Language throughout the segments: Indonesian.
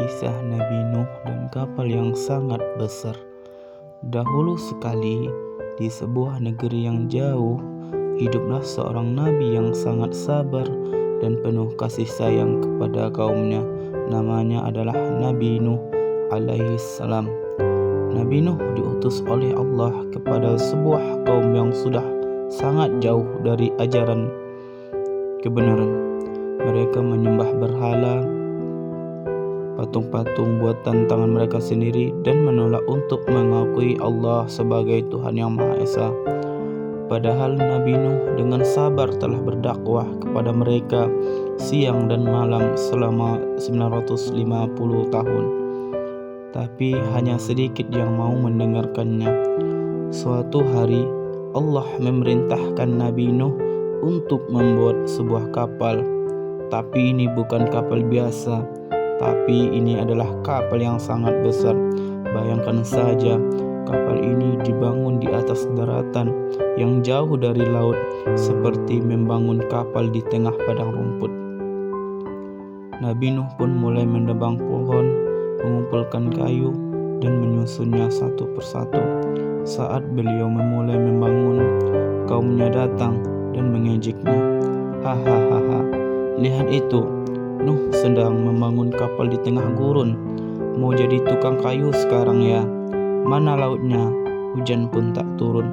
Kisah Nabi Nuh dan kapal yang sangat besar. Dahulu sekali, di sebuah negeri yang jauh, hiduplah seorang nabi yang sangat sabar dan penuh kasih sayang kepada kaumnya. Namanya adalah Nabi Nuh alaihi salam. Nabi Nuh diutus oleh Allah kepada sebuah kaum yang sudah sangat jauh dari ajaran kebenaran. Mereka menyembah berhala, patung-patung buatan tangan mereka sendiri, dan menolak untuk mengakui Allah sebagai Tuhan yang Maha Esa. Padahal Nabi Nuh dengan sabar telah berdakwah kepada mereka siang dan malam selama 950 tahun. Tapi hanya sedikit yang mau mendengarkannya. Suatu hari Allah memerintahkan Nabi Nuh untuk membuat sebuah kapal. Tapi ini bukan kapal biasa, tapi ini adalah kapal yang sangat besar. Bayangkan saja, kapal ini dibangun di atas daratan yang jauh dari laut, seperti membangun kapal di tengah padang rumput. Nabi Nuh pun mulai menebang pohon, mengumpulkan kayu, dan menyusunnya satu persatu. Saat beliau memulai membangun, kaumnya datang dan mengejeknya. Hahaha, lihat itu, Nuh sedang membangun kapal di tengah gurun. Mau jadi tukang kayu sekarang ya? Mana lautnya? Hujan pun tak turun.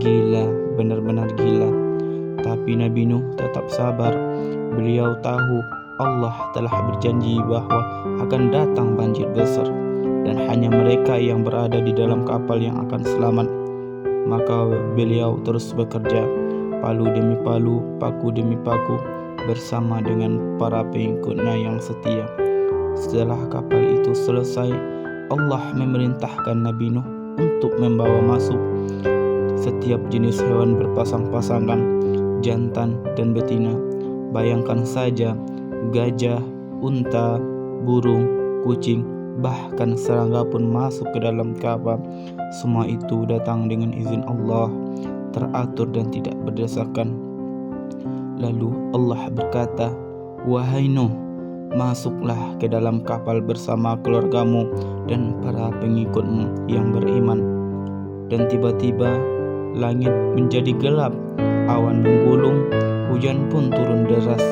Gila, benar-benar gila. Tapi Nabi Nuh tetap sabar. Beliau tahu Allah telah berjanji bahwa akan datang banjir besar, dan hanya mereka yang berada di dalam kapal yang akan selamat. Maka beliau terus bekerja, palu demi palu, paku demi paku, bersama dengan para pengikutnya yang setia. Setelah kapal itu selesai, Allah memerintahkan Nabi Nuh untuk membawa masuk setiap jenis hewan berpasang-pasangan, jantan dan betina. Bayangkan saja, gajah, unta, burung, kucing, bahkan serangga pun masuk ke dalam kapal. Semua itu datang dengan izin Allah, teratur dan tidak berdasarkan. Lalu Allah berkata, "Wahai Nuh, masuklah ke dalam kapal bersama keluargamu dan para pengikutmu yang beriman." Dan tiba-tiba langit menjadi gelap, awan menggulung, hujan pun turun deras.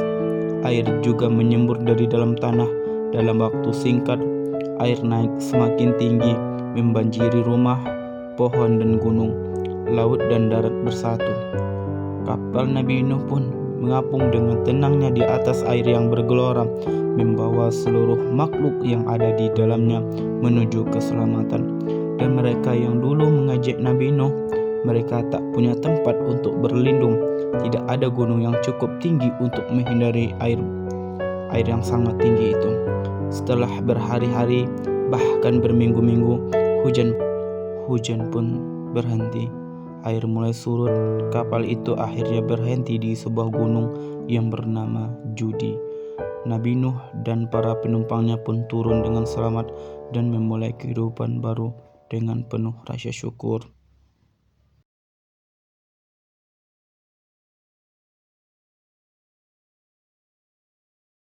Air juga menyembur dari dalam tanah. Dalam waktu singkat, air naik semakin tinggi, membanjiri rumah, pohon dan gunung, laut dan darat bersatu. Kapal Nabi Nuh pun mengapung dengan tenangnya di atas air yang bergelora, membawa seluruh makhluk yang ada di dalamnya menuju keselamatan. Dan mereka yang dulu mengejek Nabi Nuh, mereka tak punya tempat untuk berlindung. Tidak ada gunung yang cukup tinggi untuk menghindari air yang sangat tinggi itu. Setelah berhari-hari, bahkan berminggu-minggu, hujan pun berhenti. Air mulai surut. Kapal itu akhirnya berhenti di sebuah gunung yang bernama Judi. Nabi Nuh dan para penumpangnya pun turun dengan selamat dan memulai kehidupan baru dengan penuh rasa syukur.